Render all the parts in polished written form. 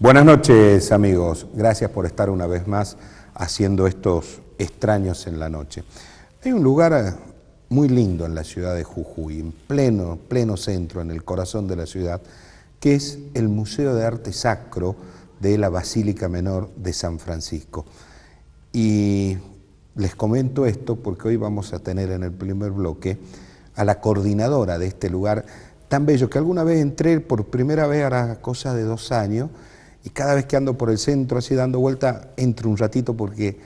Buenas noches, amigos. Gracias por estar una vez más haciendo estos extraños en la noche. Hay un lugar muy lindo en la ciudad de Jujuy, en pleno centro, en el corazón de la ciudad, que es el Museo de Arte Sacro de la Basílica Menor de San Francisco. Y les comento esto porque hoy vamos a tener en el primer bloque a la coordinadora de este lugar tan bello, que alguna vez entré por primera vez, hará cosa de 2 años, y cada vez que ando por el centro así dando vuelta, entro un ratito porque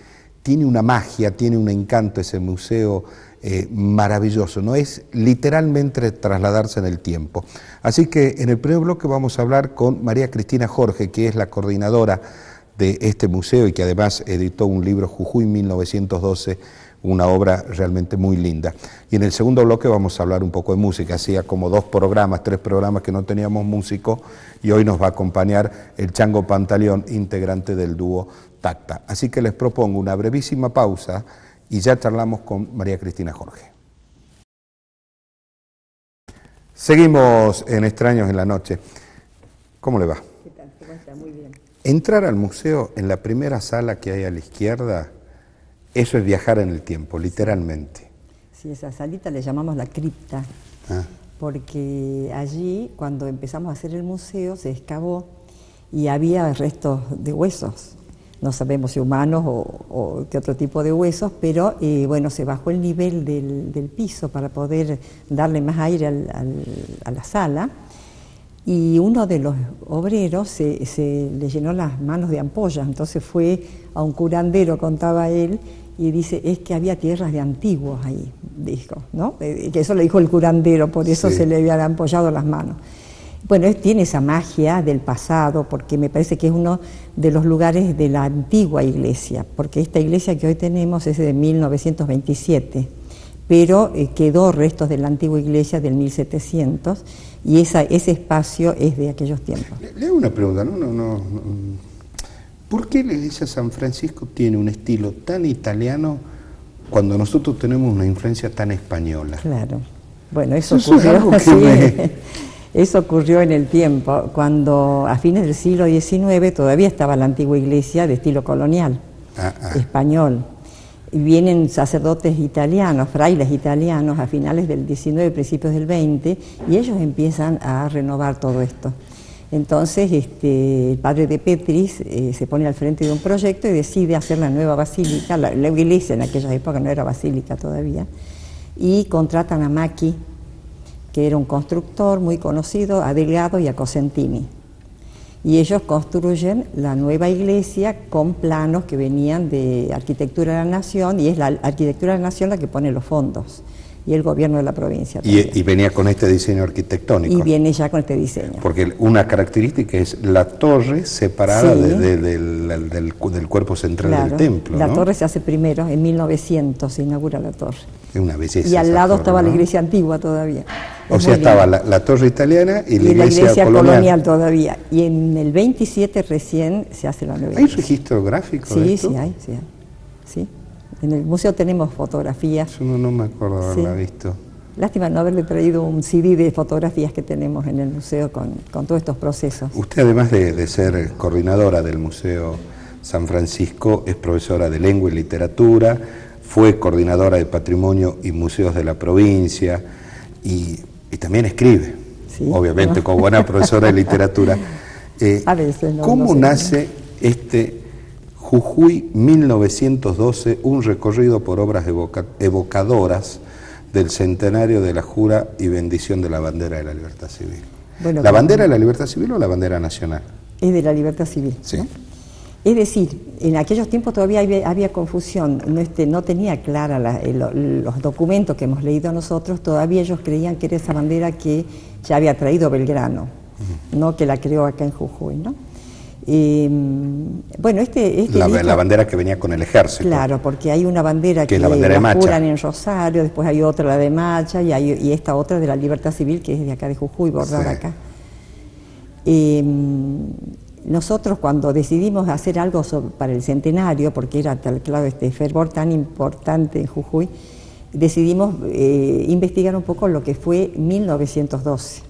tiene una magia, tiene un encanto ese museo maravilloso, no es literalmente trasladarse en el tiempo. Así que en el primer bloque vamos a hablar con María Cristina Jorge, que es la coordinadora de este museo y que además editó un libro, Jujuy 1912, una obra realmente muy linda. Y en el segundo bloque vamos a hablar un poco de música, hacía como 3 programas que no teníamos músico, y hoy nos va a acompañar el Chango Pantaleón, integrante del dúo Tacta. Así que les propongo una brevísima pausa y ya charlamos con María Cristina Jorge. Seguimos en Extraños en la Noche. ¿Cómo le va? ¿Qué tal? ¿Cómo está? Muy bien. Entrar al museo en la primera sala que hay a la izquierda, eso es viajar en el tiempo, literalmente. Sí, esa salita le llamamos la cripta, porque allí, cuando empezamos a hacer el museo, se excavó y había restos de huesos. No sabemos si humanos o qué otro tipo de huesos, pero bueno, se bajó el nivel del piso para poder darle más aire a la sala, y uno de los obreros se le llenó las manos de ampollas, entonces fue a un curandero, contaba él, y dice, es que había tierras de antiguos ahí, dijo, ¿no? Que eso lo dijo el curandero, por eso se le habían ampollado las manos. Bueno, tiene esa magia del pasado, porque me parece que es uno de los lugares de la antigua iglesia, porque esta iglesia que hoy tenemos es de 1927, pero quedó restos de la antigua iglesia del 1700, y ese espacio es de aquellos tiempos. Le hago una pregunta, ¿no? ¿Por qué la iglesia de San Francisco tiene un estilo tan italiano cuando nosotros tenemos una influencia tan española? Claro, bueno, eso ocurrió, eso ocurrió en el tiempo, cuando a fines del siglo XIX todavía estaba la antigua iglesia de estilo colonial, español. Y vienen sacerdotes italianos, frailes italianos a finales del XIX, principios del XX, y ellos empiezan a renovar todo esto. Entonces el padre de Petris se pone al frente de un proyecto y decide hacer la nueva basílica, la iglesia en aquella época no era basílica todavía, y contratan a Macchi, que era un constructor muy conocido, a Delgado y a Cosentini. Y ellos construyen la nueva iglesia con planos que venían de Arquitectura de la Nación, y es la Arquitectura de la Nación la que pone los fondos, y el gobierno de la provincia. Y venía con este diseño arquitectónico. Y viene ya con este diseño. Porque una característica es la torre separada del cuerpo central del templo, la ¿no? torre se hace primero, en 1900 se inaugura la torre. Es una belleza. Y al lado torre, estaba, ¿no?, la iglesia antigua todavía. O sea, estaba la torre italiana y la iglesia colonial todavía. Y en el 27 recién se hace la nueva iglesia. ¿Hay registro gráfico de esto? Sí, hay. Sí. En el museo tenemos fotografías. Yo no me acuerdo haberla visto. Lástima no haberle traído un CD de fotografías que tenemos en el museo con todos estos procesos. Usted, además de ser coordinadora del Museo San Francisco, es profesora de Lengua y Literatura, fue coordinadora de Patrimonio y Museos de la provincia, y también escribe, obviamente, como buena profesora de literatura. A veces ¿Cómo nace este Jujuy 1912, un recorrido por obras evocadoras del centenario de la jura y bendición de la bandera de la libertad civil? Bueno, ¿la bandera de la libertad civil o la bandera nacional? Es de la libertad civil, sí, ¿no? Es decir, en aquellos tiempos todavía había confusión, no tenía clara los documentos que hemos leído nosotros, todavía ellos creían que era esa bandera que ya había traído Belgrano, no que la creó acá en Jujuy, ¿no? Bueno, la bandera que venía con el ejército. Claro, porque hay una bandera que la juran en Rosario, después hay otra, la de Macha, y esta otra de la Libertad Civil, que es de acá de Jujuy, bordada acá. Nosotros, cuando decidimos hacer algo para el centenario, porque era claro, este fervor tan importante en Jujuy, decidimos investigar un poco lo que fue 1912,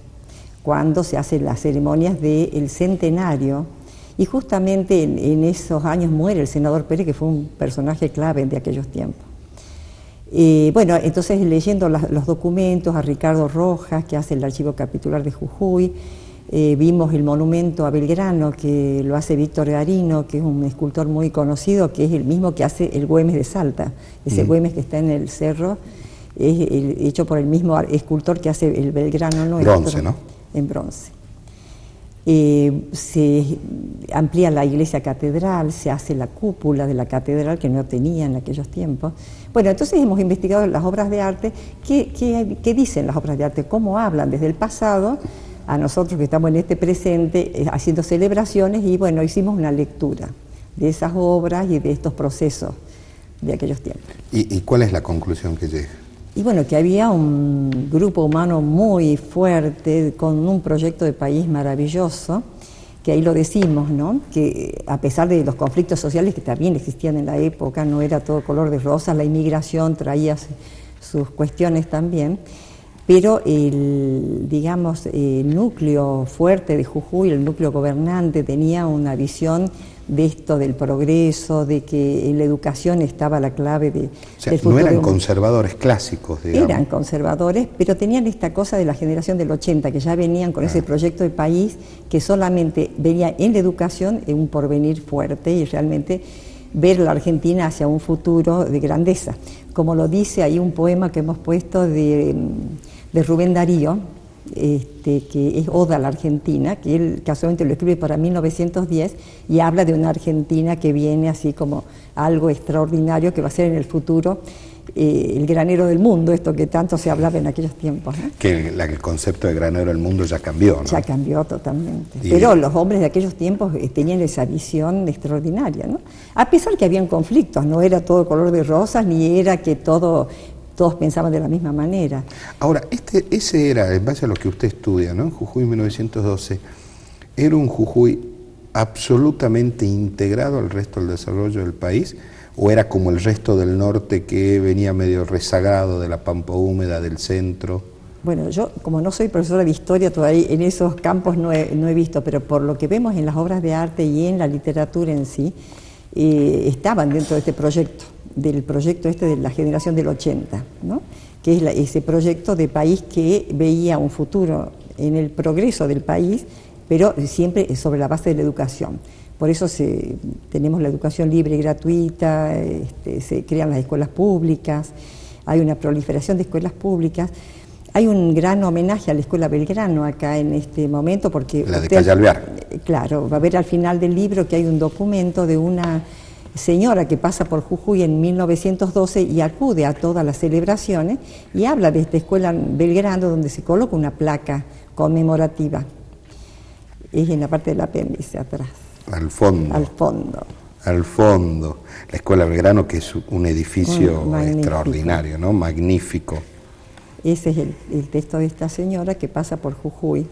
cuando se hacen las ceremonias del centenario Y justamente en esos años muere el senador Pérez, que fue un personaje clave de aquellos tiempos. Bueno, entonces leyendo los documentos a Ricardo Rojas, que hace el archivo capitular de Jujuy, vimos el monumento a Belgrano, que lo hace Víctor Garino, que es un escultor muy conocido, que es el mismo que hace el Güemes de Salta. Ese Güemes que está en el cerro es hecho por el mismo escultor que hace el Belgrano nuestro. Bronce, ¿no? En bronce. Se amplía la iglesia catedral, se hace la cúpula de la catedral que no tenía en aquellos tiempos. Bueno, entonces hemos investigado las obras de arte. ¿Qué dicen las obras de arte? ¿Cómo hablan desde el pasado a nosotros que estamos en este presente haciendo celebraciones? Y bueno, hicimos una lectura de esas obras y de estos procesos de aquellos tiempos. ¿Y cuál es la conclusión que llega? Y bueno, que había un grupo humano muy fuerte, con un proyecto de país maravilloso, que ahí lo decimos, ¿no? Que a pesar de los conflictos sociales que también existían en la época, no era todo color de rosa, la inmigración traía sus cuestiones también, pero el núcleo fuerte de Jujuy, el núcleo gobernante, tenía una visión de esto del progreso, de que en la educación estaba la clave del futuro. No eran conservadores clásicos, digamos. Eran conservadores, pero tenían esta cosa de la generación del 80, que ya venían con ese proyecto de país, que solamente venía en la educación en un porvenir fuerte y realmente ver la Argentina hacia un futuro de grandeza. Como lo dice ahí un poema que hemos puesto de Rubén Darío, que es Oda a la Argentina, que él casualmente lo escribe para 1910 y habla de una Argentina que viene así como algo extraordinario que va a ser en el futuro el granero del mundo, esto que tanto se hablaba en aquellos tiempos, ¿no? Que el concepto de granero del mundo ya cambió, ¿no? Ya cambió totalmente. Pero los hombres de aquellos tiempos tenían esa visión extraordinaria, ¿no? A pesar que habían conflictos, no era todo color de rosas, ni era que todos pensaban de la misma manera. Ahora, ese era, en base a lo que usted estudia, ¿no? Jujuy 1912, ¿era un Jujuy absolutamente integrado al resto del desarrollo del país? ¿O era como el resto del norte que venía medio rezagado de la pampa húmeda, del centro? Bueno, yo como no soy profesora de historia todavía en esos campos no he visto, pero por lo que vemos en las obras de arte y en la literatura en sí, estaban dentro de este proyecto, del proyecto de la generación del 80, ¿no? Que es ese proyecto de país que veía un futuro en el progreso del país, pero siempre sobre la base de la educación. Por eso tenemos la educación libre y gratuita, se crean las escuelas públicas, hay una proliferación de escuelas públicas. Hay un gran homenaje a la Escuela Belgrano acá en este momento, porque... La de Calle Alvear. Claro, va a ver al final del libro que hay un documento de una señora que pasa por Jujuy en 1912 y acude a todas las celebraciones y habla de esta Escuela Belgrano, donde se coloca una placa conmemorativa. Es en la parte del apéndice atrás. Al fondo. Al fondo. Al fondo. La Escuela Belgrano, que es un edificio extraordinario, ¿no? Magnífico. Ese es el texto de esta señora que pasa por Jujuy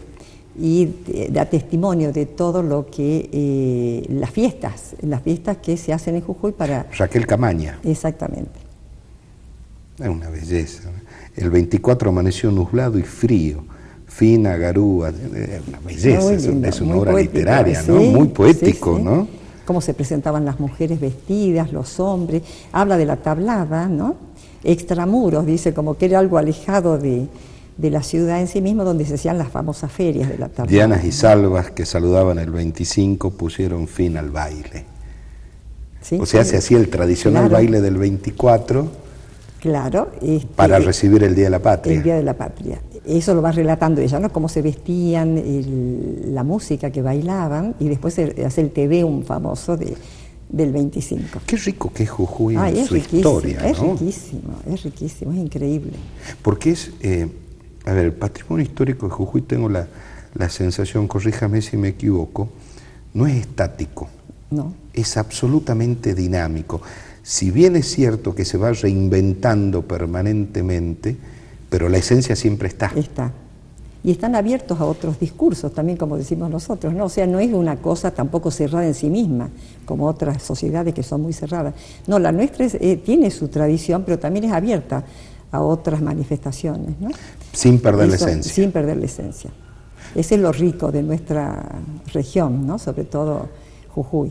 y da testimonio de todo lo que las fiestas que se hacen en Jujuy para... Raquel Camaña. Exactamente. Es una belleza. El 24 amaneció nublado y frío. Fina, garúa, una belleza, es una obra poética, literaria, ¿no? Sí, muy poético, sí, sí. ¿No? Cómo se presentaban las mujeres vestidas, los hombres, habla de la tablada, ¿no? Extramuros, dice, como que era algo alejado de la ciudad en sí mismo, donde se hacían las famosas ferias de la tablada. Dianas y salvas que saludaban el 25 pusieron fin al baile. ¿Sí? O sea, se hacía el tradicional baile del 24. Claro. Para recibir el Día de la Patria. El Día de la Patria. Eso lo va relatando ella, ¿no? Cómo se vestían, la música que bailaban, y después se hace el Te Deum famoso del 25. Qué rico que es Jujuy en su historia, ¿no? Es riquísimo, es increíble. Porque el patrimonio histórico de Jujuy, tengo la sensación, corríjame si me equivoco, no es estático. No. Es absolutamente dinámico. Si bien es cierto que se va reinventando permanentemente, pero la esencia siempre está. Está. Y están abiertos a otros discursos también, como decimos nosotros, ¿no? O sea, no es una cosa tampoco cerrada en sí misma, como otras sociedades que son muy cerradas. No, la nuestra tiene su tradición, pero también es abierta a otras manifestaciones, ¿no? Sin perder la esencia. Sin perder la esencia. Ese es lo rico de nuestra región, ¿no? Sobre todo Jujuy.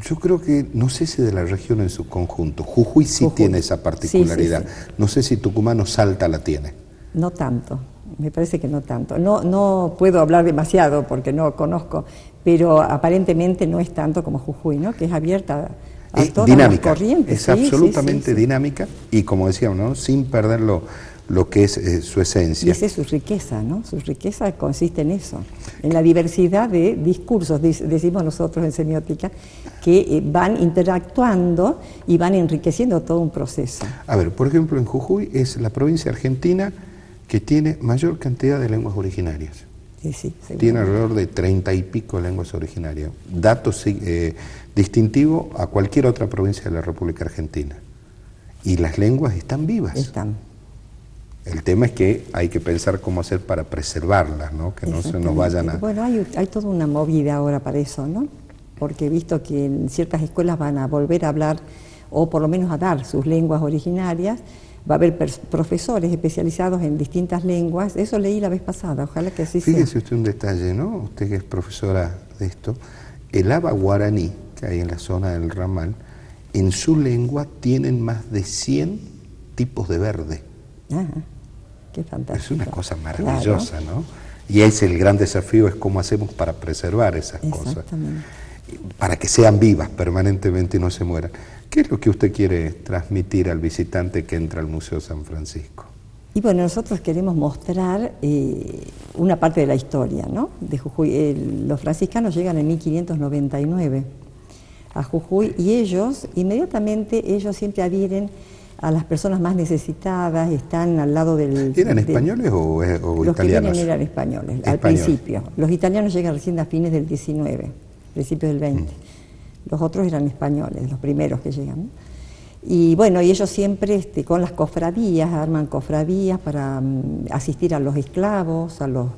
Yo creo que, no sé si de la región en su conjunto, Jujuy sí tiene esa particularidad. Sí, sí, sí. No sé si Tucumán o Salta la tiene. No tanto, me parece que no tanto. No puedo hablar demasiado porque no conozco, pero aparentemente no es tanto como Jujuy, ¿no? Que es abierta a todas dinámica, las corrientes. Es absolutamente dinámica y, como decíamos, ¿no? Sin perder lo que es su esencia. Y esa es su riqueza, ¿no? Su riqueza consiste en eso, en la diversidad de discursos, decimos nosotros en semiótica, que van interactuando y van enriqueciendo todo un proceso. A ver, por ejemplo, en Jujuy es la provincia argentina que tiene mayor cantidad de lenguas originarias. Sí, tiene alrededor de 30 y pico lenguas originarias. Dato distintivo a cualquier otra provincia de la República Argentina. Y las lenguas están vivas. Están. El tema es que hay que pensar cómo hacer para preservarlas, ¿no? Que no se nos vayan a... Bueno, hay toda una movida ahora para eso, ¿no? Porque he visto que en ciertas escuelas van a volver a hablar, o por lo menos a dar sus lenguas originarias. Va a haber profesores especializados en distintas lenguas. Eso leí la vez pasada, ojalá que así sea. Fíjese usted un detalle, ¿no? Usted que es profesora de esto. El aba guaraní, que hay en la zona del Ramal, en su lengua tienen más de 100 tipos de verde. Ajá. Qué fantástico. Es una cosa maravillosa, claro, ¿no? Y es el gran desafío, es cómo hacemos para preservar esas cosas, para que sean vivas permanentemente y no se mueran. ¿Qué es lo que usted quiere transmitir al visitante que entra al Museo San Francisco? Y bueno, nosotros queremos mostrar una parte de la historia, ¿no? De Jujuy. Los franciscanos llegan en 1599 a Jujuy y ellos siempre adhieren a las personas más necesitadas, están al lado del... ¿Eran españoles o italianos? Los que vienen eran españoles, al principio. Los italianos llegan recién a fines del 19, principios del 20. Los otros eran españoles, los primeros que llegan, ¿no? Y bueno, y ellos siempre con las cofradías, arman cofradías para asistir a los esclavos, a los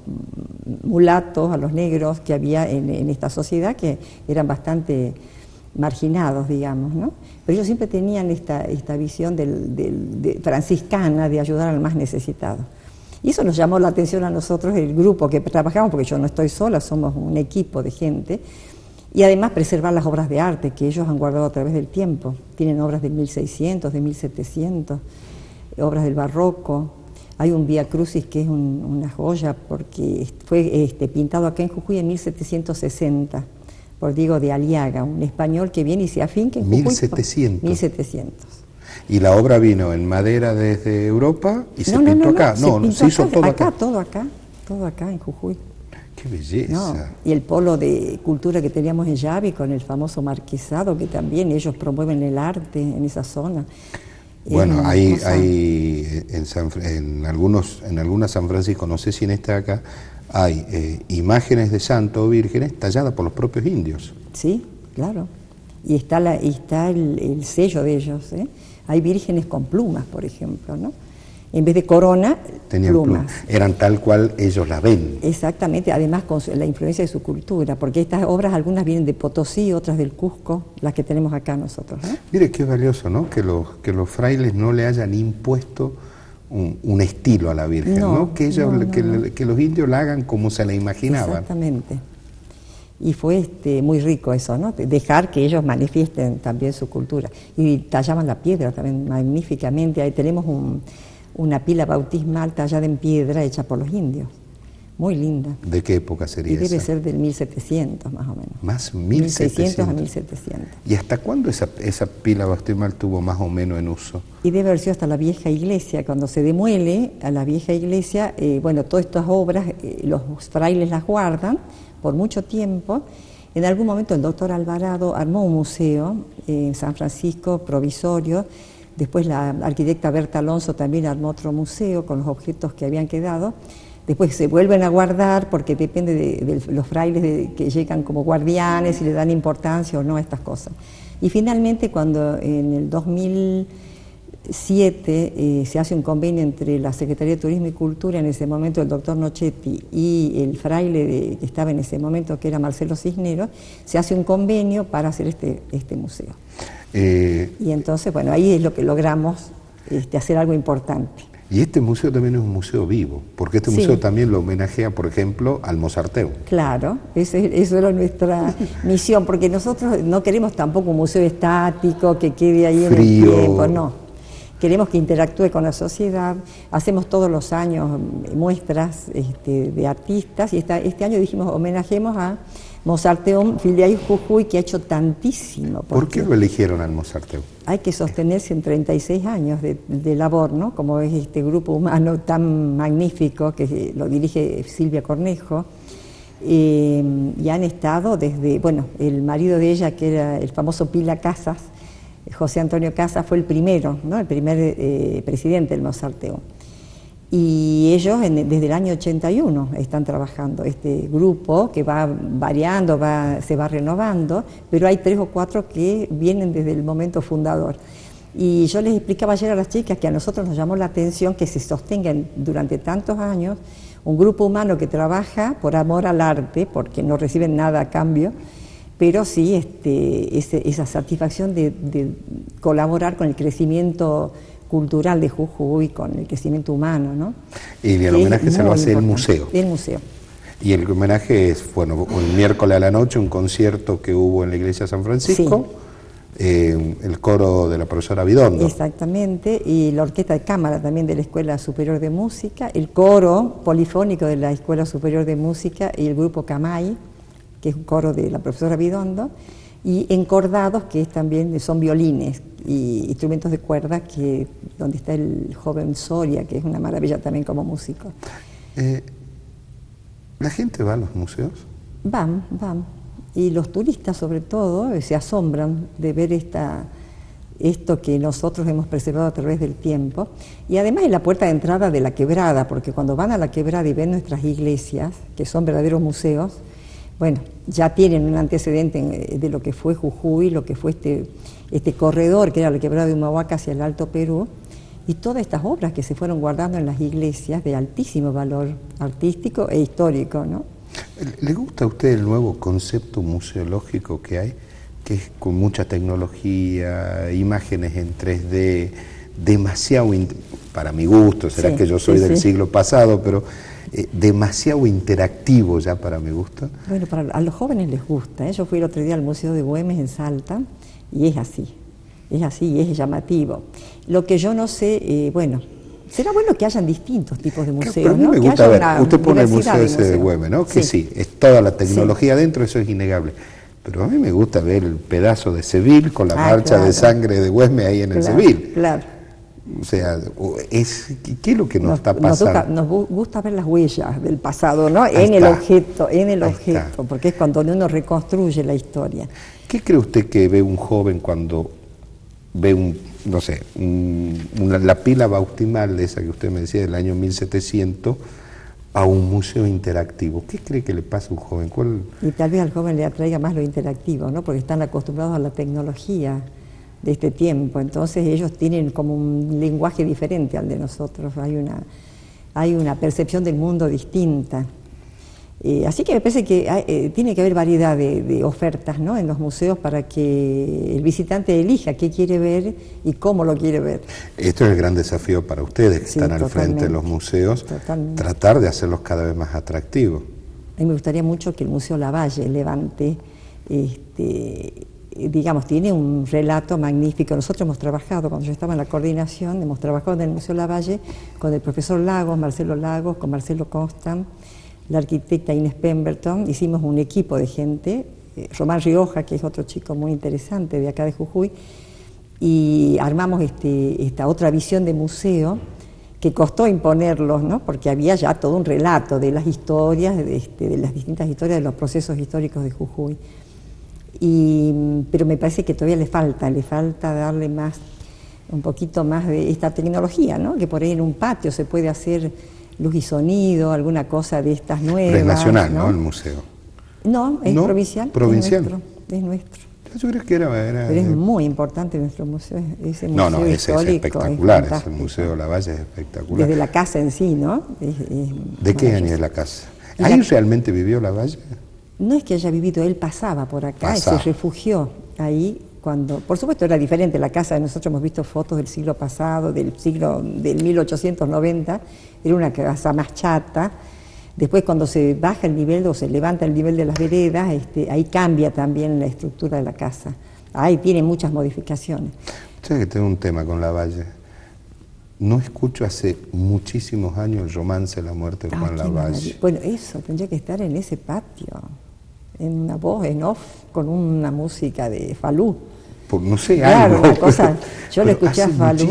mulatos, a los negros que había en esta sociedad, que eran bastante marginados, digamos, ¿no? Pero ellos siempre tenían esta visión franciscana de ayudar al más necesitado. Y eso nos llamó la atención a nosotros, el grupo que trabajamos, porque yo no estoy sola, somos un equipo de gente, y además preservar las obras de arte que ellos han guardado a través del tiempo. Tienen obras de 1600, de 1700, obras del barroco. Hay un Vía Crucis que es una joya porque fue pintado acá en Jujuy en 1760. Por Diego de Aliaga, un español que viene y se afinca en Jujuy. 1700. 1700. ¿Y la obra vino en madera desde Europa y se pintó acá? No, se hizo todo acá. Todo acá en Jujuy. ¡Qué belleza! No, y el polo de cultura que teníamos en Yavi con el famoso marquesado, que también ellos promueven el arte en esa zona. Bueno, hay en algunas San Francisco, no sé si en esta de acá, hay imágenes de santos o vírgenes talladas por los propios indios. Sí, claro. Y está el sello de ellos, ¿eh? Hay vírgenes con plumas, por ejemplo, ¿no? En vez de corona, tenían plumas. Eran tal cual ellos las ven. Exactamente, además con la influencia de su cultura, porque estas obras algunas vienen de Potosí, otras del Cusco, las que tenemos acá nosotros, ¿no? Mire qué valioso, ¿no? Que los frailes no le hayan impuesto un estilo a la Virgen, ¿no? Que los indios la hagan como se la imaginaban. Exactamente. Y fue muy rico eso, ¿no? Dejar que ellos manifiesten también su cultura. Y tallaban la piedra también magníficamente. Ahí tenemos una pila bautismal tallada en piedra hecha por los indios. Muy linda. ¿De qué época sería esa? Y debe ser del 1700 más o menos. ¿Más 1700? 1600 a 1700. ¿Y hasta cuándo esa pila bautismal tuvo más o menos en uso? Y debe haber sido hasta la vieja iglesia. Cuando se demuele a la vieja iglesia, todas estas obras, los frailes las guardan por mucho tiempo. En algún momento el doctor Alvarado armó un museo en San Francisco, provisorio. Después la arquitecta Berta Alonso también armó otro museo con los objetos que habían quedado. Después se vuelven a guardar porque depende de los frailes que llegan como guardianes y le dan importancia o no a estas cosas. Y finalmente cuando en el 2007 se hace un convenio entre la Secretaría de Turismo y Cultura, en ese momento el doctor Nochetti y el fraile que estaba en ese momento, que era Marcelo Cisneros, se hace un convenio para hacer este museo. Y entonces, ahí es lo que logramos hacer algo importante. Y este museo también es un museo vivo, porque este museo también lo homenajea, por ejemplo, al Mozarteum. Claro, eso era nuestra misión, porque nosotros no queremos tampoco un museo estático que quede ahí en el tiempo, no. Queremos que interactúe con la sociedad. Hacemos todos los años muestras de artistas y este año dijimos homenajemos a Mozarteum Filial Jujuy, que ha hecho tantísimo. ¿Por qué lo eligieron al Mozarteum? Hay que sostenerse en 36 años de labor, ¿no? Como es este grupo humano tan magnífico que lo dirige Silvia Cornejo. Y han estado desde, bueno, el marido de ella, que era el famoso Pila Casas, José Antonio Casas, fue el primero, ¿no? El primer presidente del Mozarteum. Y ellos desde el año 81 están trabajando, este grupo que va variando, se va renovando, pero hay 3 o 4 que vienen desde el momento fundador. Y yo les explicaba ayer a las chicas que a nosotros nos llamó la atención que se sostengan durante tantos años un grupo humano que trabaja por amor al arte, porque no reciben nada a cambio, pero sí esa satisfacción de colaborar con el crecimiento cultural de Jujuy, con el crecimiento humano, ¿no? Y el homenaje se lo hace el museo. El museo. Y el homenaje es, bueno, el miércoles a la noche, un concierto que hubo en la iglesia de San Francisco, el coro de la profesora Bidondo. Exactamente, y la orquesta de cámara también de la Escuela Superior de Música, el coro polifónico de la Escuela Superior de Música y el grupo Camay, que es un coro de la profesora Bidondo, y encordados, que también son violines y instrumentos de cuerda, donde está el joven Soria, que es una maravilla también como músico. ¿La gente va a los museos? Van. Y los turistas, sobre todo, se asombran de ver esto que nosotros hemos preservado a través del tiempo. Y además es la puerta de entrada de la Quebrada, porque cuando van a la Quebrada y ven nuestras iglesias, que son verdaderos museos, bueno, ya tienen un antecedente de lo que fue Jujuy, lo que fue este corredor que era la Quebrada de Humahuaca hacia el Alto Perú, y todas estas obras que se fueron guardando en las iglesias de altísimo valor artístico e histórico, ¿no? ¿Le gusta a usted el nuevo concepto museológico que hay? Que es con mucha tecnología, imágenes en 3D, demasiado, para mi gusto, será que yo soy del siglo pasado, pero demasiado interactivo ya para mi gusto. Bueno, a los jóvenes les gusta, ¿eh? Yo fui el otro día al Museo de Güemes en Salta y es así, y es llamativo. Lo que yo no sé, bueno, será bueno que hayan distintos tipos de museos, pero a mí me gusta ver, usted pone el museo ese de Güemes, ¿no? Que sí, es toda la tecnología dentro, eso es innegable. Pero a mí me gusta ver el pedazo de Seville con la marcha de sangre de Güemes ahí en el Seville. Claro. O sea, ¿qué es lo que nos está pasando? Nos gusta ver las huellas del pasado, ¿no? En el objeto, porque es cuando uno reconstruye la historia. ¿Qué cree usted que ve un joven cuando ve la pila bautismal de esa que usted me decía del año 1700 a un museo interactivo? ¿Qué cree que le pasa a un joven? Y tal vez al joven le atraiga más lo interactivo, ¿no? Porque están acostumbrados a la tecnología de este tiempo, entonces ellos tienen como un lenguaje diferente al de nosotros, hay una percepción del mundo distinta. Así que me parece que tiene que haber variedad de ofertas, ¿no? En los museos para que el visitante elija qué quiere ver y cómo lo quiere ver. Esto es el gran desafío para ustedes que están al frente de los museos, tratar de hacerlos cada vez más atractivos. A mí me gustaría mucho que el Museo Lavalle levante, digamos, tiene un relato magnífico. Nosotros hemos trabajado, cuando yo estaba en la coordinación, hemos trabajado en el Museo Lavalle con el profesor Lagos, Marcelo Lagos, con Marcelo Constant, la arquitecta Inés Pemberton, hicimos un equipo de gente, Román Rioja, que es otro chico muy interesante de acá de Jujuy, y armamos esta otra visión de museo que costó imponerlos, ¿no? Porque había ya todo un relato de las historias, de las distintas historias de los procesos históricos de Jujuy. Pero me parece que todavía le falta darle un poquito más de esta tecnología, ¿no? Que por ahí en un patio se puede hacer luz y sonido, alguna cosa de estas nuevas. Pero es nacional, ¿no? El museo. No, es provincial. Provincial. Es nuestro. Yo creo que era Pero es muy importante nuestro museo, ese museo ese es espectacular, el Museo Lavalle es espectacular. Desde la casa en sí, ¿no? ¿De qué año es la casa? ¿Ahí realmente vivió Lavalle? No es que haya vivido, él pasaba por acá y se refugió ahí cuando, por supuesto era diferente la casa, nosotros hemos visto fotos del siglo pasado, del 1890, era una casa más chata. Después cuando se baja el nivel o se levanta el nivel de las veredas, ahí cambia también la estructura de la casa. Ahí tiene muchas modificaciones. Sé que tengo un tema con Lavalle. No escucho hace muchísimos años el romance de la muerte de Juan Lavalle. Bueno, eso, tendría que estar en ese patio, en una voz en off, con una música de Falú. No sé, claro, algo. Una cosa, yo le escuché a Falú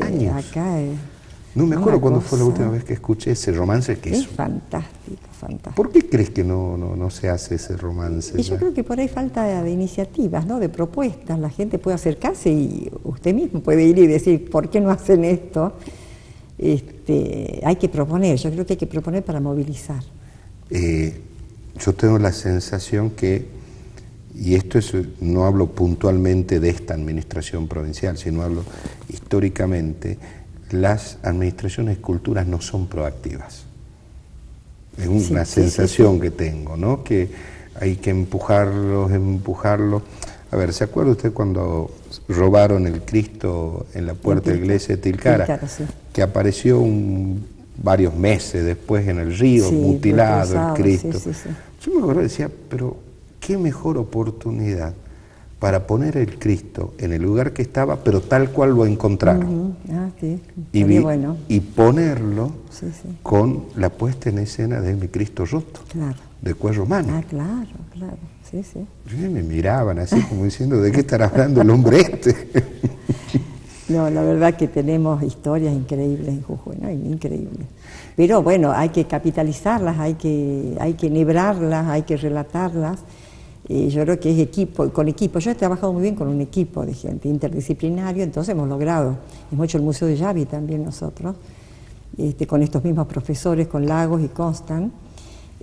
años. Acá. No me acuerdo cuándo fue la última vez que escuché ese romance. Que es fantástico, fantástico. ¿Por qué crees que no se hace ese romance? Y yo creo que por ahí falta de iniciativas, ¿no? De propuestas. La gente puede acercarse y usted mismo puede ir y decir, ¿por qué no hacen esto? Hay que proponer, yo creo que hay que proponer para movilizar. Yo tengo la sensación que, y esto es, no hablo puntualmente de esta administración provincial, sino hablo históricamente, las administraciones de culturas no son proactivas. Es una sensación que tengo, ¿no? Que hay que empujarlos. A ver, ¿se acuerda usted cuando robaron el Cristo en la puerta de la iglesia de Tilcara? Sí. Que apareció varios meses después en el río, mutilado el Cristo. Yo me acuerdo y decía, pero qué mejor oportunidad para poner el Cristo en el lugar que estaba, pero tal cual lo encontraron. Y ponerlo con la puesta en escena de mi Cristo roto, de cuello humano. Claro. Y me miraban así como diciendo, ¿de qué estará hablando el hombre este? No, la verdad que tenemos historias increíbles en Jujuy, ¿no? Increíbles. Pero bueno, hay que capitalizarlas, hay que enhebrarlas, hay que relatarlas. Yo creo que es con equipo. Yo he trabajado muy bien con un equipo de gente interdisciplinario, entonces hemos hecho el Museo de Yavi también nosotros, con estos mismos profesores, con Lagos y Constant,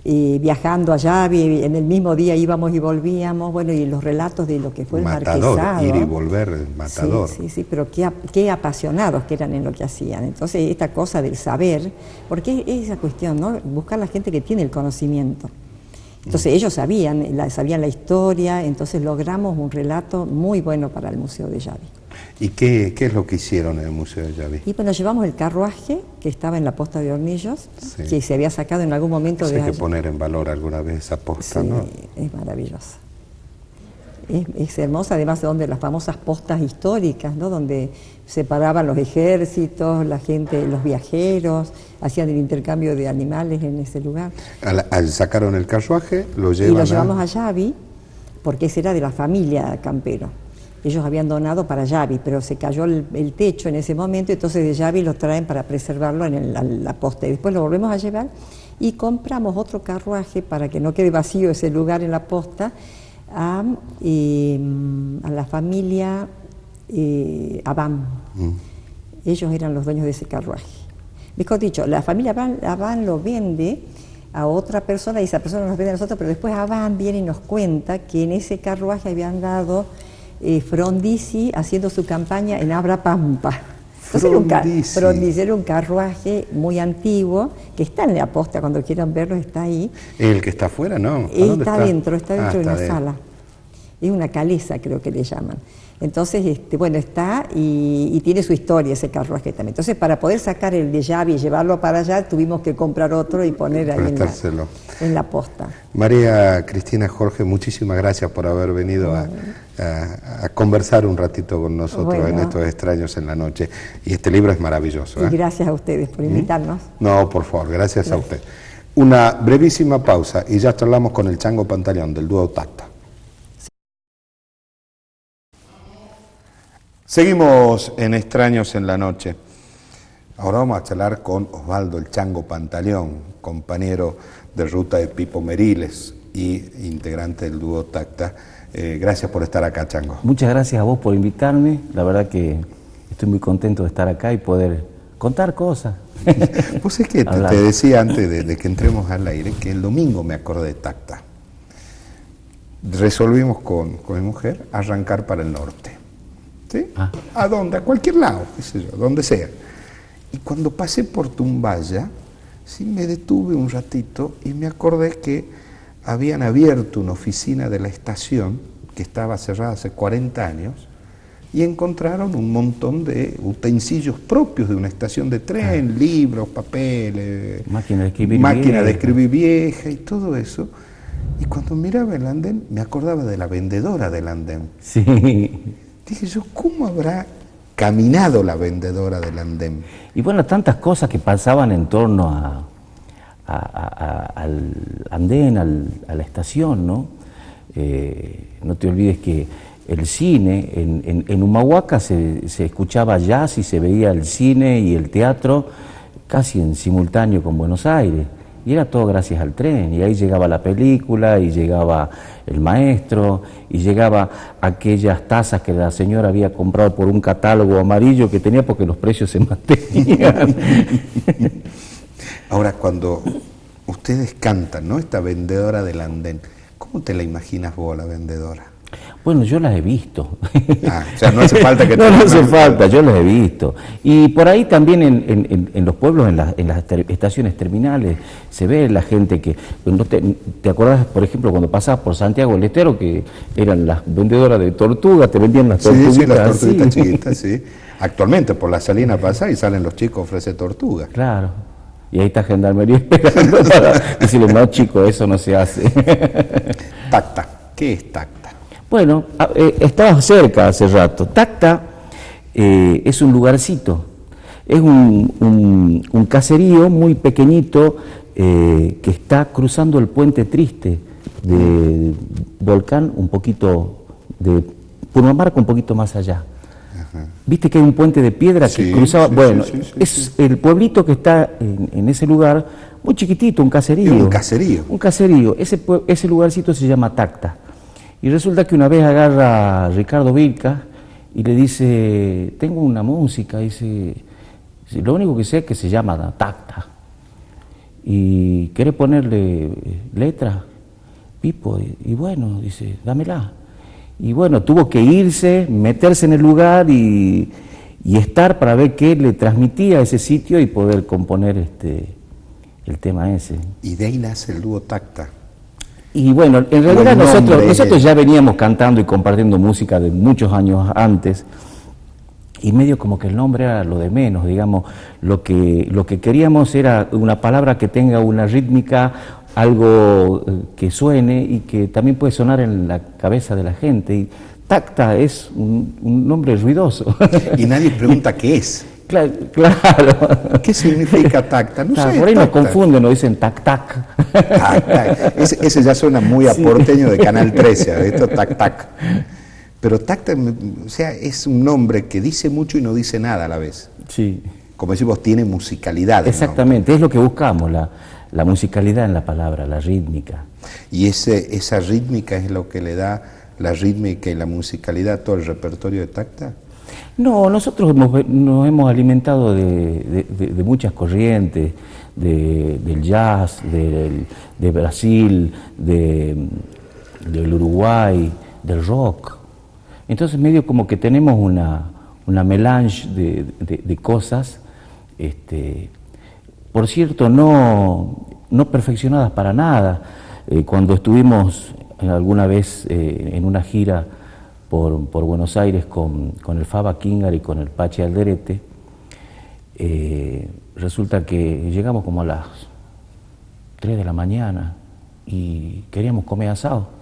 viajando a Yavi, en el mismo día íbamos y volvíamos, bueno, y los relatos de lo que fue el marquesado. Ir y volver, matador. Sí, pero qué apasionados que eran en lo que hacían. Entonces, esta cosa del saber, porque es esa cuestión, ¿no? Buscar la gente que tiene el conocimiento. Entonces ellos sabían la historia, entonces logramos un relato muy bueno para el Museo de Yavi. ¿Y qué es lo que hicieron en el Museo de Yavi? Y bueno, llevamos el carruaje que estaba en la posta de Hornillos, que se había sacado en algún momento de allá. Hay que poner en valor alguna vez esa posta, ¿no? Es maravillosa. Es hermosa, además de las famosas postas históricas, ¿no? Donde se paraban los ejércitos, la gente, los viajeros, hacían el intercambio de animales en ese lugar. Sacaron el carruaje, lo llevamos a Yavi, porque ese era de la familia Campero. Ellos habían donado para Yavi, pero se cayó el techo en ese momento, entonces de Yavi lo traen para preservarlo en la posta. Y después lo volvemos a llevar y compramos otro carruaje para que no quede vacío ese lugar en la posta, a la familia Abán. Ellos eran los dueños de ese carruaje. Mejor dicho, la familia Abán lo vende a otra persona y esa persona nos vende a nosotros, pero después Abán viene y nos cuenta que en ese carruaje habían dado Frondizi haciendo su campaña en Abra Pampa. Frondizi era un carruaje muy antiguo que está en la posta, cuando quieran verlo está ahí. ¿El que está afuera? No. Está dentro de una sala. Es una calesa, creo que le llaman. Entonces, bueno, está y tiene su historia ese carruaje también. Entonces, para poder sacar el de Yavi y llevarlo para allá, tuvimos que comprar otro y poner ahí en la posta. María Cristina Jorge, muchísimas gracias por haber venido a conversar un ratito con nosotros en estos extraños en la noche. Y este libro es maravilloso. Y gracias a ustedes por invitarnos. No, por favor, gracias a usted. Una brevísima pausa y ya charlamos con el Chango Pantaleón del dúo Tacta. Seguimos en Extraños en la Noche. Ahora vamos a charlar con Osvaldo el Chango Pantaleón, compañero de ruta de Pipo Meriles y integrante del dúo Tacta. Gracias por estar acá, Chango. Muchas gracias a vos por invitarme. La verdad que estoy muy contento de estar acá y poder contar cosas. Pues es que te decía antes de que entremos al aire que el domingo me acordé de Tacta. Resolvimos con mi mujer arrancar para el norte. ¿Sí? ¿A dónde? A cualquier lado, qué sé yo, donde sea. Y cuando pasé por Tumbaya, sí me detuve un ratito y me acordé que habían abierto una oficina de la estación que estaba cerrada hace 40 años, y encontraron un montón de utensilios propios de una estación de tren, libros, papeles, máquina de escribir vieja y todo eso. Y cuando miraba el andén, me acordaba de la vendedora del andén. Sí. Dije yo, ¿cómo habrá caminado la vendedora del andén? Y bueno, tantas cosas que pasaban en torno al andén, a la estación, ¿no? No te olvides que el cine, en Humahuaca se escuchaba jazz y se veía el cine y el teatro casi en simultáneo con Buenos Aires. Y era todo gracias al tren, y ahí llegaba la película, y llegaba el maestro, y llegaba aquellas tazas que la señora había comprado por un catálogo amarillo que tenía porque los precios se mantenían. Ahora, cuando ustedes cantan, ¿no? Esta vendedora del andén, ¿cómo te la imaginas vos, la vendedora? Bueno, yo las he visto. O sea, no hace falta que... No hace falta, yo las he visto. Y por ahí también en los pueblos, en las estaciones terminales, se ve la gente que... ¿Te acordás, por ejemplo, cuando pasabas por Santiago del Estero, que eran las vendedoras de tortugas, te vendían las tortuguitas? Sí, las tortuguitas chiquitas, sí. Actualmente por la Salina pasa y salen los chicos a ofrecer tortugas. Claro. Y ahí está Gendarmería esperando para decirle, no, chico, eso no se hace. Tacta. ¿Qué es Tacta? Bueno, estaba cerca hace rato. Tacta es un lugarcito, es un caserío muy pequeñito que está cruzando el Puente Triste de Volcán, un poquito de Purmamarca, un poquito más allá. Ajá. Viste que hay un puente de piedra que cruzaba. Es el pueblito que está en ese lugar, muy chiquitito, un caserío. Un caserío. Un caserío. Ese lugarcito se llama Tacta. Y resulta que una vez agarra a Ricardo Vilca y le dice, tengo una música, dice, lo único que sé es que se llama Tacta. ¿Y querés ponerle letra, Pipo? Y bueno, dice, dámela. Y bueno, tuvo que irse, meterse en el lugar y estar para ver qué le transmitía a ese sitio y poder componer el tema ese. Y de ahí nace el dúo Tacta. Y bueno, en realidad nosotros ya veníamos cantando y compartiendo música de muchos años antes, y medio como que el nombre era lo de menos, digamos, lo que queríamos era una palabra que tenga una rítmica, algo que suene y que también puede sonar en la cabeza de la gente. Y Tacta es un nombre ruidoso. Y nadie pregunta qué es. Claro. ¿Qué significa Tacta? No sé, por ahí nos confunden, nos dicen tac-tac. Tac-tac. Ese ya suena muy a porteño de Canal 13, esto tac-tac. Pero Tacta, o sea, es un nombre que dice mucho y no dice nada a la vez. Sí. Como decimos, tiene musicalidad. Exactamente, es lo que buscamos, la musicalidad en la palabra, la rítmica. Y esa rítmica es lo que le da la rítmica y la musicalidad a todo el repertorio de Tacta. No, nosotros nos hemos alimentado de muchas corrientes, del jazz, de Brasil, del Uruguay, del rock. Entonces medio como que tenemos una melange de cosas, por cierto, no perfeccionadas para nada. Cuando estuvimos alguna vez en una gira por Buenos Aires con el Faba Kingar y con el Pachi Alderete, resulta que llegamos como a las 3 de la mañana y queríamos comer asado.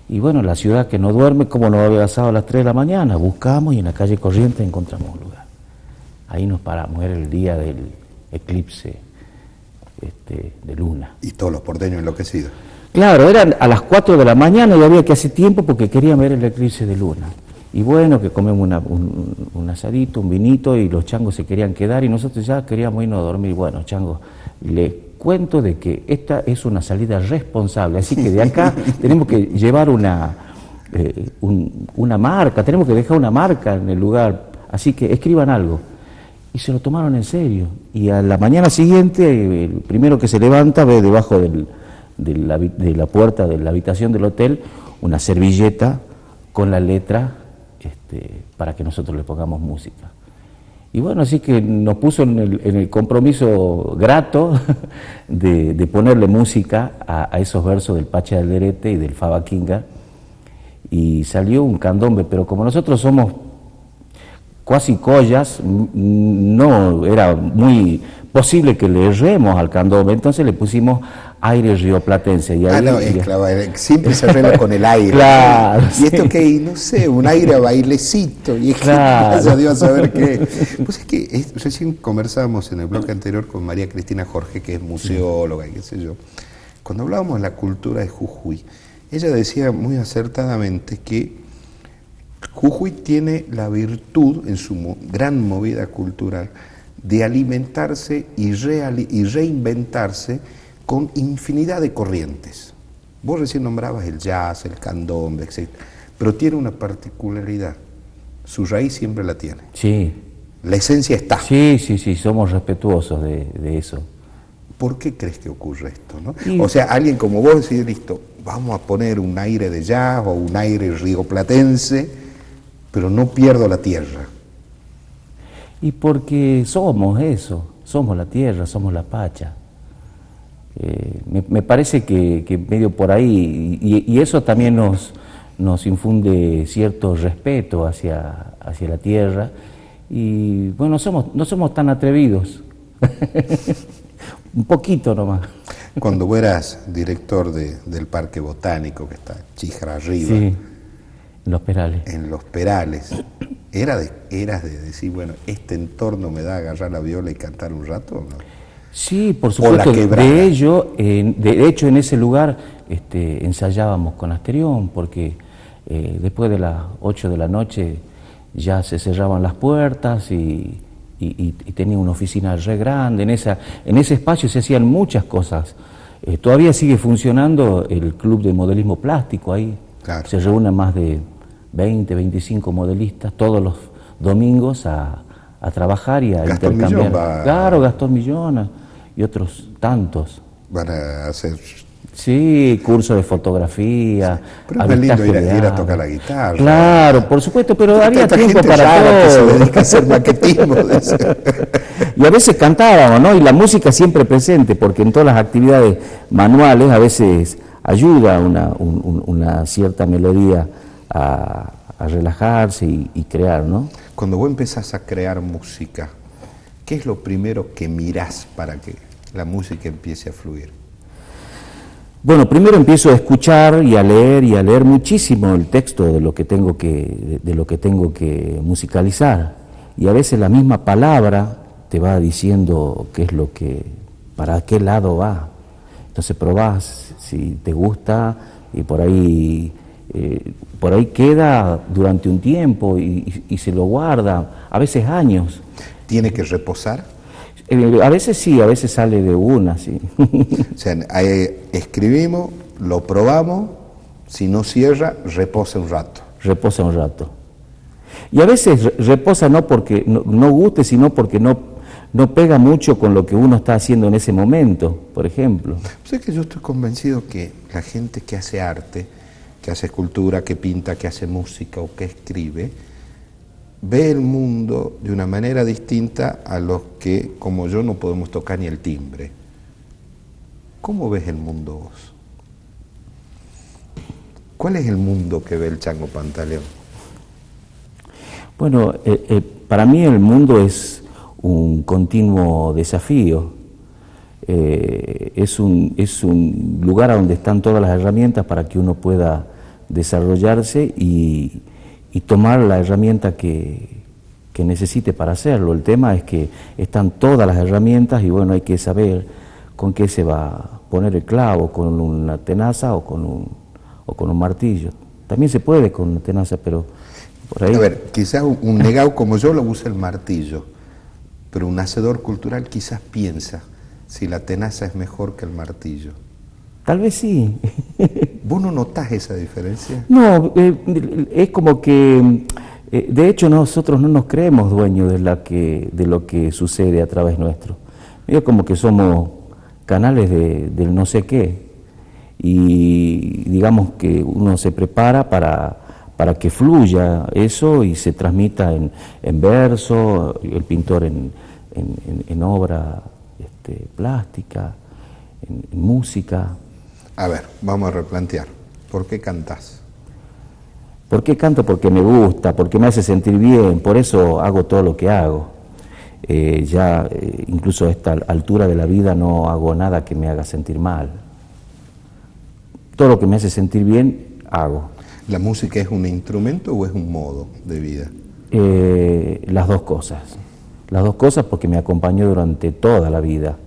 Y bueno, la ciudad que no duerme, ¿cómo no va a haber asado a las 3 de la mañana? Buscamos y en la calle Corrientes encontramos un lugar. Ahí nos paramos, era el día del eclipse de luna. Y todos los porteños enloquecidos. Claro, eran a las 4 de la mañana y había que hacer tiempo porque querían ver el eclipse de luna. Y bueno, que comemos un asadito, un vinito, y los changos se querían quedar y nosotros ya queríamos irnos a dormir. Bueno, changos, les cuento de que esta es una salida responsable, así que de acá tenemos que llevar una marca, tenemos que dejar una marca en el lugar, así que escriban algo. Y se lo tomaron en serio. Y a la mañana siguiente, el primero que se levanta ve debajo de la puerta de la habitación del hotel una servilleta con la letra para que nosotros le pongamos música. Y bueno, así que nos puso en el compromiso grato de ponerle música a esos versos del Pachi Alderete y del Faba Kingar. y salió un candombe, pero como nosotros somos cuasi collas, no era muy posible que le erremos al candombe, entonces le pusimos aire rioplatense. Y ahí, no, es claro, siempre se arregla con el aire. Claro, y esto que, no sé, un aire a bailecito, y es claro. que vaya Dios a saber qué. Pues es que recién conversábamos en el bloque anterior con María Cristina Jorge, que es museóloga y qué sé yo. Cuando hablábamos de la cultura de Jujuy, ella decía muy acertadamente que Jujuy tiene la virtud, en su gran movida cultural, de alimentarse y reinventarse con infinidad de corrientes. Vos recién nombrabas el jazz, el candombe, etc. Pero tiene una particularidad, su raíz siempre la tiene. Sí. La esencia está. Sí, somos respetuosos de eso. ¿Por qué crees que ocurre esto, no? O sea, alguien como vos decís, listo, vamos a poner un aire de jazz o un aire rioplatense, pero no pierdo la tierra. Y porque somos eso, somos la tierra, somos la pacha. Me parece que medio por ahí, y eso también nos infunde cierto respeto hacia la tierra, y bueno, no somos tan atrevidos, un poquito nomás. Cuando vos eras director del Parque Botánico, que está Chijra arriba, sí, en Los Perales. En Los Perales, ¿eras de decir, bueno, este entorno me da a agarrar la viola y cantar un rato o no? Sí, por supuesto. De hecho, en ese lugar ensayábamos con Asterión, porque después de las 8 de la noche ya se cerraban las puertas y tenía una oficina re grande. En ese espacio se hacían muchas cosas. Todavía sigue funcionando el Club de Modelismo Plástico ahí. Claro. Se reúnen más de 20, 25 modelistas todos los domingos a trabajar y a Gastón intercambiar. Millón Claro, Gastón Millón y otros tantos. Van a hacer... Sí, curso de fotografía. Sí. Pero es más lindo ir a tocar la guitarra. Claro, por supuesto, pero había tiempo para todo. Que se dedica a hacer maquetismo. Y a veces cantábamos, ¿no? Y la música siempre presente, porque en todas las actividades manuales a veces ayuda una cierta melodía a relajarse y crear, ¿no? Cuando vos empezás a crear música, ¿qué es lo primero que mirás para que la música empiece a fluir? Bueno, primero empiezo a escuchar y a leer muchísimo el texto de lo que tengo que musicalizar. Y a veces la misma palabra te va diciendo para qué lado va. Entonces probás si te gusta y por ahí queda durante un tiempo y se lo guarda, a veces años. ¿Tiene que reposar? A veces sí, a veces sale de una, sí. O sea, escribimos, lo probamos, si no cierra, reposa un rato. Reposa un rato. Y a veces reposa no porque no guste, sino porque no pega mucho con lo que uno está haciendo en ese momento, por ejemplo. Pues es que yo estoy convencido que la gente que hace arte, que hace escultura, que pinta, que hace música o que escribe, ve el mundo de una manera distinta a los que, como yo, no podemos tocar ni el timbre. ¿Cómo ves el mundo vos? ¿Cuál es el mundo que ve el Chango Pantaleón? Bueno, para mí el mundo es un continuo desafío. Es un lugar a donde están todas las herramientas para que uno pueda desarrollarse y tomar la herramienta que necesite para hacerlo. El tema es que están todas las herramientas y bueno, hay que saber con qué se va a poner el clavo, con una tenaza o con un martillo. También se puede con una tenaza, pero por ahí... A ver, quizás un negado como yo lo usa el martillo, pero un hacedor cultural quizás piensa si la tenaza es mejor que el martillo. Tal vez sí. ¿Vos no notás esa diferencia? No, es como que, de hecho nosotros no nos creemos dueños de lo que sucede a través nuestro. Es como que somos canales del no sé qué. Y digamos que uno se prepara para que fluya eso y se transmita en verso, el pintor en obra plástica, en música. A ver, vamos a replantear. ¿Por qué cantás? ¿Por qué canto? Porque me gusta, porque me hace sentir bien, por eso hago todo lo que hago. Incluso a esta altura de la vida no hago nada que me haga sentir mal. Todo lo que me hace sentir bien, hago. ¿La música es un instrumento o es un modo de vida? Las dos cosas porque me acompañó durante toda la vida.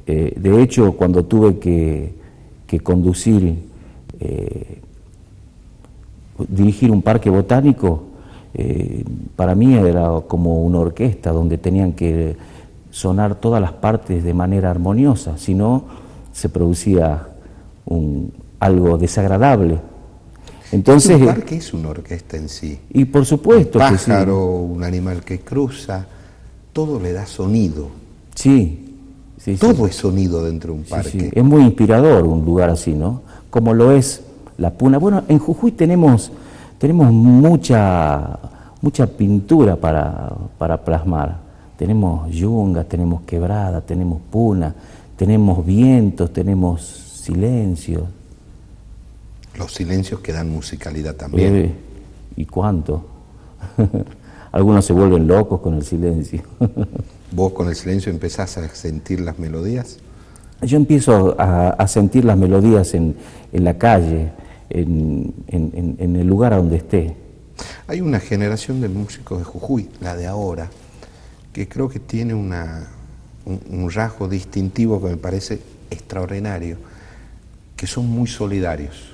De hecho, cuando tuve que conducir, dirigir un parque botánico, para mí era como una orquesta donde tenían que sonar todas las partes de manera armoniosa, si no se producía algo desagradable. Entonces, un parque es una orquesta en sí. Y por supuesto un que sí. pájaro, un animal que cruza, todo le da sonido. Sí, sí. Todo es sonido dentro de un parque. Sí. Es muy inspirador un lugar así, ¿no? Como lo es La Puna. Bueno, en Jujuy tenemos mucha pintura para plasmar. Tenemos yungas, tenemos quebrada, tenemos puna, tenemos vientos, tenemos silencios. Los silencios que dan musicalidad también. ¿Y cuánto? Algunos se vuelven locos con el silencio. ¿Vos con el silencio empezás a sentir las melodías? Yo empiezo a sentir las melodías en la calle, en el lugar a donde esté. Hay una generación de músicos de Jujuy, la de ahora, que creo que tiene un rasgo distintivo que me parece extraordinario, que son muy solidarios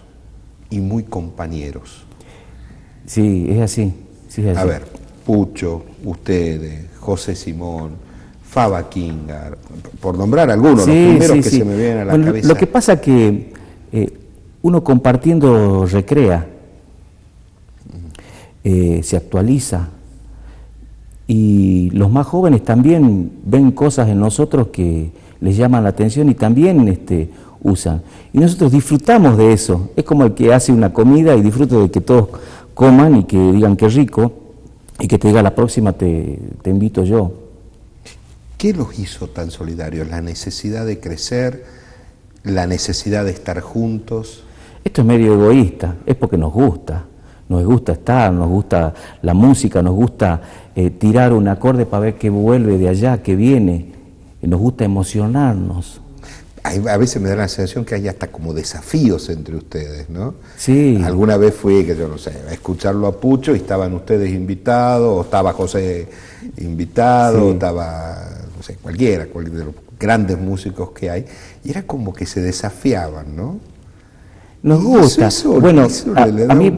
y muy compañeros. Sí, es así. Sí, es así. A ver, Pucho, ustedes, José Simón, Faba Kingar, por nombrar algunos, los primeros que se me vienen a la cabeza. Lo que pasa es que uno compartiendo recrea, se actualiza, y los más jóvenes también ven cosas en nosotros que les llaman la atención y también usan. Y nosotros disfrutamos de eso. Es como el que hace una comida y disfruta de que todos coman y que digan qué rico, y que te diga la próxima te invito yo. ¿Qué los hizo tan solidarios? ¿La necesidad de crecer? ¿La necesidad de estar juntos? Esto es medio egoísta, es porque nos gusta estar, nos gusta la música, nos gusta tirar un acorde para ver qué vuelve de allá, qué viene, nos gusta emocionarnos. A veces me da la sensación que hay hasta como desafíos entre ustedes, ¿no? Sí. Alguna vez fui, que yo no sé, a escucharlo a Pucho y estaban ustedes invitados, o estaba José invitado, o estaba, no sé, cualquiera de los grandes músicos que hay, y era como que se desafiaban, ¿no? Nos gusta. Bueno, a mí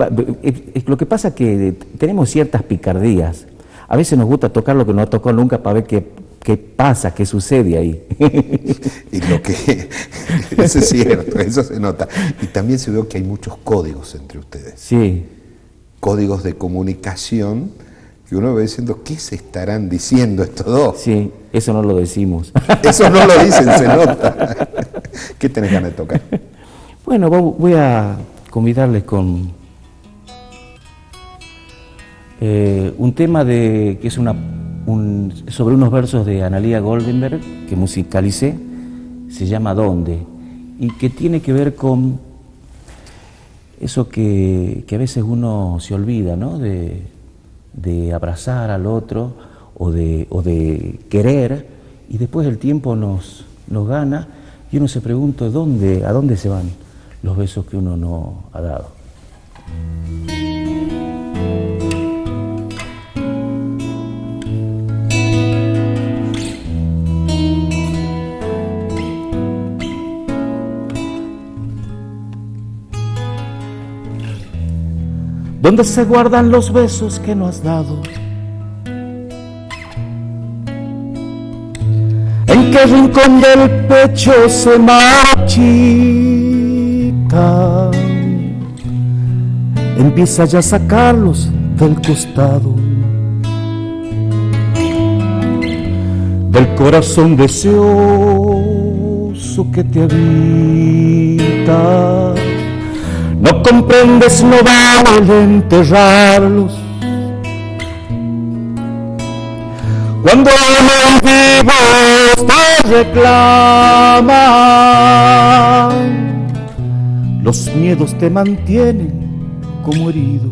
lo que pasa es que tenemos ciertas picardías. A veces nos gusta tocar lo que no ha tocado nunca para ver qué pasa, qué sucede ahí. Y eso es cierto, eso se nota. Y también se ve que hay muchos códigos entre ustedes. Sí. Códigos de comunicación que uno va diciendo, ¿qué se estarán diciendo estos dos? Sí, eso no lo decimos. Eso no lo dicen, se nota. ¿Qué tenés ganas de tocar? Bueno, voy a convidarles con un tema que es sobre unos versos de Analía Goldenberg que musicalicé, se llama ¿Dónde? Y que tiene que ver con eso que a veces uno se olvida, ¿no? De abrazar al otro o de querer, y después el tiempo nos gana y uno se pregunta a dónde se van los besos que uno no ha dado. ¿Dónde se guardan los besos que no has dado? ¿En qué rincón del pecho se marchita? Empieza ya a sacarlos del costado, del corazón deseoso que te habita. No comprendes, no vale enterrarlos. Cuando los vivos te reclaman, los miedos te mantienen como herido,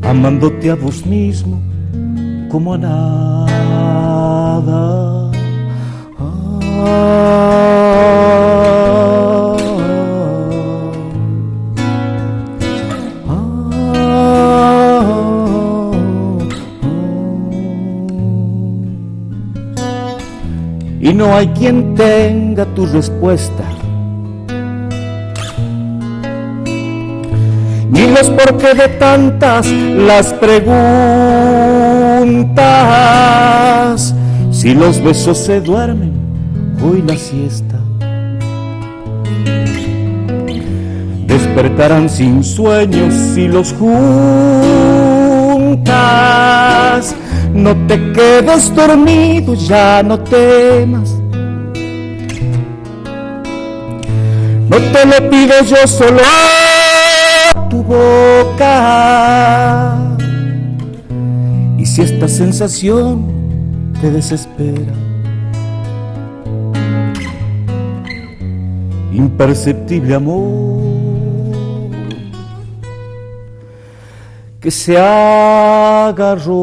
amándote a vos mismo como a nada. Y no hay quien tenga tu respuesta, ni los porqué de tantas las preguntas. Si los besos se duermen, hoy la siesta, despertarán sin sueños si los juntas. No te quedes dormido, ya no temas. No te lo pido yo, solo tu boca. Y si esta sensación te desespera, imperceptible amor, que se agarró.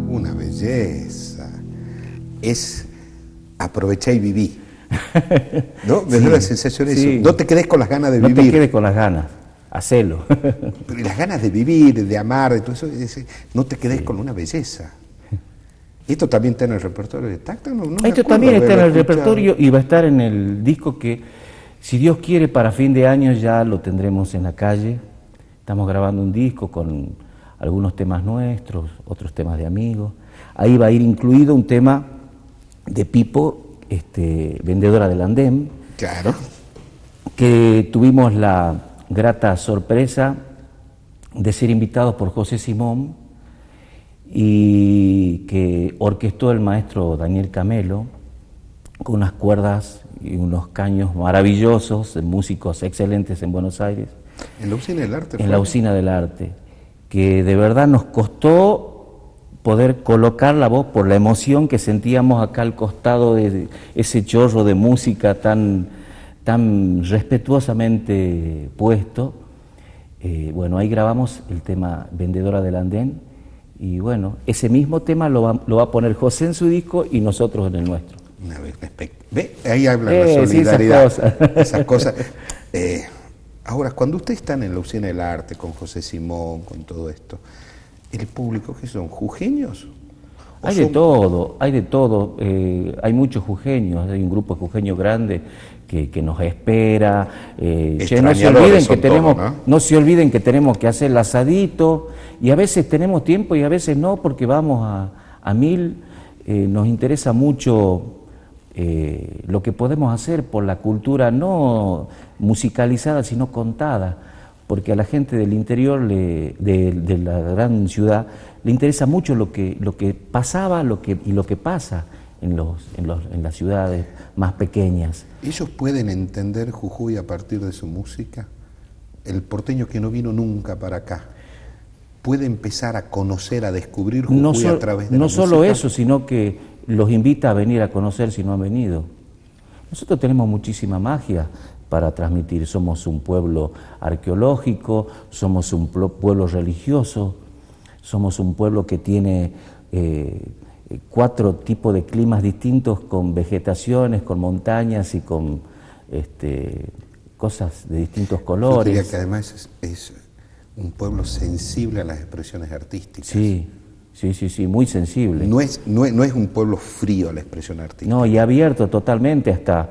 Una belleza. Es aprovechar y viví. ¿No? Me da la sensación de eso. No te quedes con las ganas de vivir. No te quedes con las ganas. Hacelo. Pero y las ganas de vivir, de amar, de todo eso, no te quedes con una belleza. ¿Esto también está en el repertorio de Tacto? Esto también está en el repertorio y va a estar en el disco que, si Dios quiere, para fin de año ya lo tendremos en la calle. Estamos grabando un disco con algunos temas nuestros, otros temas de amigos. Ahí va a ir incluido un tema de Pipo, vendedora del andén. Claro. Que tuvimos la grata sorpresa de ser invitados por José Simón y que orquestó el maestro Daniel Camelo con unas cuerdas y unos caños maravillosos, músicos excelentes en Buenos Aires. ¿En la Usina del Arte? En la Usina del Arte, que de verdad nos costó poder colocar la voz por la emoción que sentíamos acá al costado de ese chorro de música tan respetuosamente puesto. Bueno, ahí grabamos el tema Vendedora del Andén y bueno, ese mismo tema lo va a poner José en su disco y nosotros en el nuestro. ¿Ve? Ahí habla la solidaridad. Sí, esas cosas. Ahora, cuando ustedes están en la Usina del Arte con José Simón, con todo esto, ¿el público qué son? ¿Jujeños? Hay de todo, hay de todo. Hay muchos jujeños, hay un grupo de jujeños grande que nos espera. No se olviden que tenemos que hacer el asadito y a veces tenemos tiempo y a veces no porque vamos a mil. Nos interesa mucho lo que podemos hacer por la cultura no musicalizada sino contada, porque a la gente del interior de la gran ciudad le interesa mucho lo que pasaba y lo que pasa en las ciudades más pequeñas. ¿Ellos pueden entender Jujuy a partir de su música? El porteño que no vino nunca para acá puede empezar a conocer, a descubrir Jujuy a través de la música. No solo eso, sino que los invita a venir a conocer si no han venido. Nosotros tenemos muchísima magia para transmitir. Somos un pueblo arqueológico, somos un pueblo religioso, somos un pueblo que tiene 4 tipos de climas distintos, con vegetaciones, con montañas y con cosas de distintos colores. Yo diría que además es un pueblo sensible a las expresiones artísticas. Sí, muy sensible. No es un pueblo frío a la expresión artística. No, y abierto totalmente hasta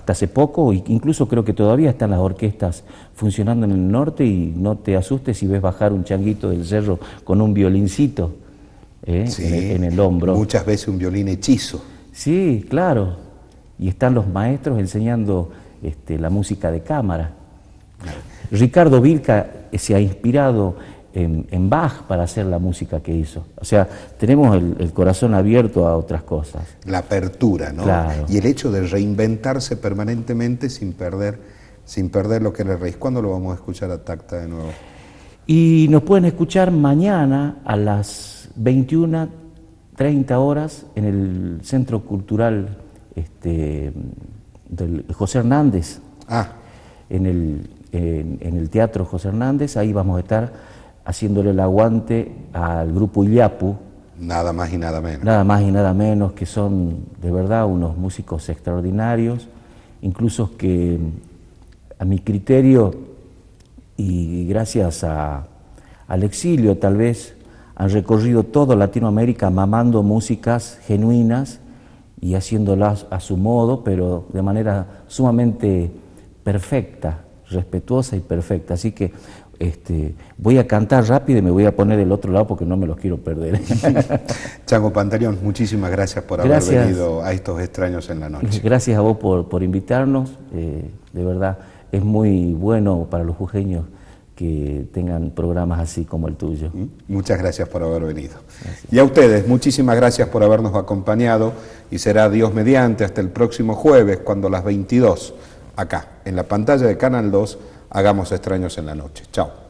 hace poco, incluso creo que todavía están las orquestas funcionando en el norte y no te asustes si ves bajar un changuito del cerro con un violincito en el hombro. Muchas veces un violín hechizo. Sí, claro. Y están los maestros enseñando la música de cámara. Ricardo Vilca se ha inspirado en Bach para hacer la música que hizo. O sea, tenemos el corazón abierto a otras cosas. La apertura, ¿no? Claro. Y el hecho de reinventarse permanentemente sin perder lo que era raíz. ¿Cuándo lo vamos a escuchar a Tacta de nuevo? Y nos pueden escuchar mañana a las 21:30 horas en el Centro Cultural del José Hernández. En el Teatro José Hernández. Ahí vamos a estar haciéndole el aguante al grupo Illapu. Nada más y nada menos. Nada más y nada menos, que son de verdad unos músicos extraordinarios, incluso que a mi criterio y gracias al exilio tal vez han recorrido toda Latinoamérica mamando músicas genuinas y haciéndolas a su modo, pero de manera sumamente perfecta, respetuosa y perfecta. Así que voy a cantar rápido y me voy a poner del otro lado porque no me los quiero perder. Chango Pantaleón, muchísimas gracias por haber venido a estos extraños en la noche. Gracias a vos por invitarnos. De verdad, es muy bueno para los jujeños que tengan programas así como el tuyo. Muchas gracias por haber venido. Gracias. Y a ustedes, muchísimas gracias por habernos acompañado y será Dios mediante hasta el próximo jueves cuando a las 22, acá, en la pantalla de Canal 2, hagamos Extraños en la Noche. Chao.